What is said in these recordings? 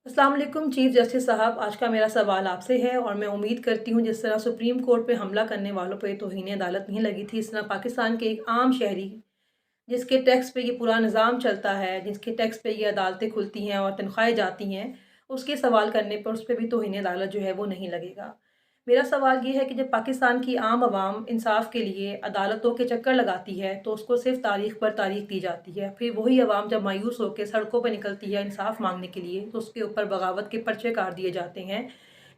अस्सलाम वालेकुम chief justice साहब, आज का मेरा सवाल आपसे है और मैं उम्मीद करती हूँ जिस तरह सुप्रीम कोर्ट पे हमला करने वालों पे तौहीन अदालत नहीं लगी थी, इस तरह पाकिस्तान के एक आम शहरी जिसके टैक्स पे ये पूरा निज़ाम चलता है, जिसके टैक्स पे ये अदालतें खुलती हैं और तनख्वाहें जाती हैं, उसके सवाल करने पर उस पे भी तौहीन अदालत जो है वो नहीं लगेगा। मेरा सवाल ये है कि जब पाकिस्तान की आम आवाम इंसाफ़ के लिए अदालतों के चक्कर लगाती है, तो उसको सिर्फ़ तारीख़ पर तारीख़ दी जाती है। फिर वही अवाम जब मायूस होकर सड़कों पर निकलती है इंसाफ़ माँगने के लिए, तो उसके ऊपर बगावत के पर्चे काट दिए जाते हैं।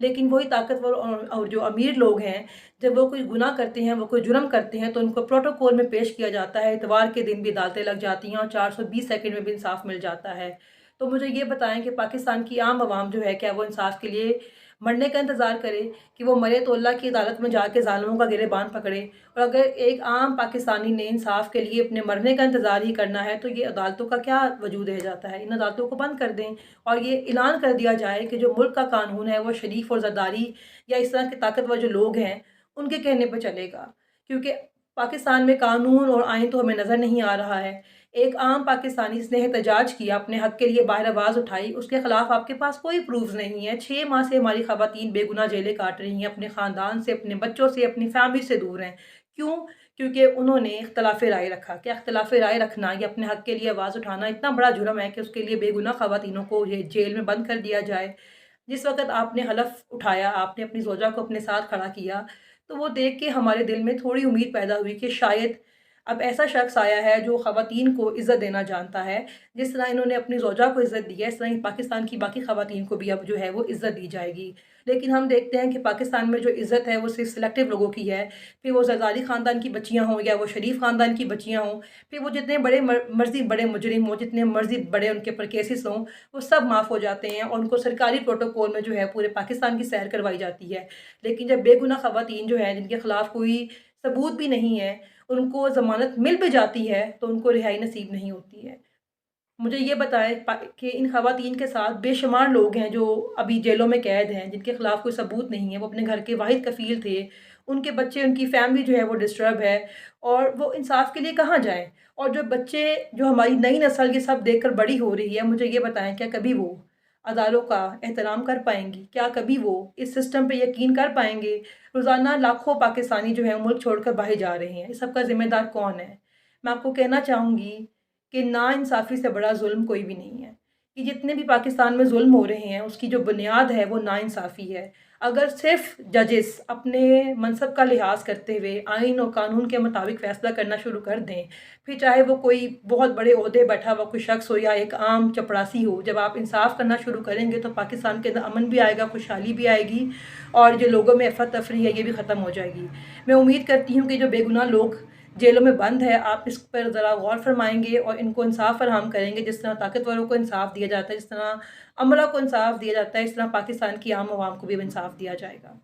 लेकिन वही ताकतवर और जो अमीर लोग हैं, जब वो कोई गुनाह करते हैं, वो कोई जुर्म करते हैं, तो उनको प्रोटोकॉल में पेश किया जाता है, इतवार के दिन भी अदालतें लग जाती हैं और 420 सेकंड में भी इंसाफ़ मिल जाता है। तो मुझे ये बताएँ कि पाकिस्तान की आम आवाम जो है, क्या वो इंसाफ़ के लिए मरने का इंतज़ार करे कि वो मरे तो अल्लाह की अदालत में जाके ज़ालिमों का गिरेबान पकड़े? और अगर एक आम पाकिस्तानी ने इंसाफ़ के लिए अपने मरने का इंतज़ार ही करना है, तो ये अदालतों का क्या वजूद रह जाता है? इन अदालतों को बंद कर दें और ये ऐलान कर दिया जाए कि जो मुल्क का कानून है, वो शरीफ और ज़रदारी या इस तरह के ताकतवर जो लोग हैं, उनके कहने पे चलेगा। क्योंकि पाकिस्तान में कानून और आइन तो हमें नज़र नहीं आ रहा है। एक आम पाकिस्तानी जिसने एहतजाज किया, अपने हक़ के लिए बाहर आवाज़ उठाई, उसके ख़िलाफ़ आपके पास कोई प्रूफ़्स नहीं है। 6 माह से हमारी ख़वातीन बेगुनाह जेलें काट रही हैं, अपने ख़ानदान से, अपने बच्चों से, अपनी फ़ैमिली से दूर हैं। क्यों? क्योंकि उन्होंने इख्तिलाफ़े राय रखा। क्या इख्तिलाफ़े राय रखना या अपने हक़ के लिए आवाज़ उठाना इतना बड़ा जुर्म है कि उसके लिए बेगुनाह ख़वातीनों को ये जेल में बंद कर दिया जाए? जिस वक़्त आपने हलफ़ उठाया, आपने अपनी ज़ौजा को अपने साथ खड़ा किया, तो वो देख के हमारे दिल में थोड़ी उम्मीद पैदा हुई कि शायद अब ऐसा शख़्स आया है जो ख़वातीन को इज़्ज़त देना जानता है। जिस तरह इन्होंने अपनी ज़ौजा को इज़्ज़त दी है, इस तरह ही पाकिस्तान की बाकी ख़वातीन को भी अब जो है वो इज़्ज़त दी जाएगी। लेकिन हम देखते हैं कि पाकिस्तान में जो इज़्ज़त है वो सिर्फ़ सिलेक्टिव लोगों की है। फिर वो ज़रदारी ख़ानदान की बच्चियाँ हों या वो शरीफ ख़ानदान की बच्चियाँ हों, फिर वो जितने बड़े मर्ज़ी बड़े मुजरिम हों, जितने मर्ज़ी बड़े उनके ऊपर केसेस हों, वो सब माफ़ हो जाते हैं और उनको सरकारी प्रोटोकॉल में जो है पूरे पाकिस्तान की सैर करवाई जाती है। लेकिन जब बेगुनाह ख़वातीन जो हैं, जिनके खिलाफ़ कोई सबूत भी नहीं है, उनको ज़मानत मिल भी जाती है, तो उनको रिहाई नसीब नहीं होती है। मुझे ये बताएँ कि इन ख़वातीन के साथ बेशुमार लोग हैं जो अभी जेलों में कैद हैं, जिनके खिलाफ़ कोई सबूत नहीं है, वो अपने घर के वाहिद कफ़ील थे, उनके बच्चे, उनकी फ़ैमिली जो है वो डिस्टर्ब है और वो इंसाफ़ के लिए कहाँ जाएँ? और जो बच्चे, जो हमारी नई नस्ल ये सब देखकर बड़ी हो रही है, मुझे ये बताएँ, क्या कभी वो अदालों का एहतराम कर पाएँगी? क्या कभी वो इस सिस्टम पे यकीन कर पाएँगे? रोज़ाना लाखों पाकिस्तानी जो हैं मुल्क छोड़कर बाहर जा रहे हैं, इस सब का ज़िम्मेदार कौन है? मैं आपको कहना चाहूँगी कि नाइंसाफ़ी से बड़ा ज़ुल्म कोई भी नहीं है। कि जितने भी पाकिस्तान में ज़ुल्म हो रहे हैं, उसकी जो बुनियाद है वो नाइंसाफ़ी है। अगर सिर्फ़ जजेस अपने मनसब का लिहाज़ करते हुए आइन और कानून के मुताबिक फ़ैसला करना शुरू कर दें, फिर चाहे वो कोई बहुत बड़े ओहदे बैठा हुआ कोई शख़्स हो या एक आम चपरासी हो, जब आप इंसाफ़ करना शुरू करेंगे तो पाकिस्तान के अंदर अमन भी आएगा, खुशहाली भी आएगी और जो लोगों में अफ़रा-तफ़री है ये भी ख़त्म हो जाएगी। मैं उम्मीद करती हूँ कि जो बेगुनाह लोग जेलों में बंद है, आप इस पर ज़रा गौर फ़रमाएँगे और इनको इंसाफ़ फ़राहम करेंगे, जिस तरह ताकतवरों को इंसाफ़ दिया जाता है, जिस तरह अमला को इंसाफ़ दिया जाता है, इस तरह पाकिस्तान की आम आवाम को भी अब इंसाफ़ दिया जाएगा।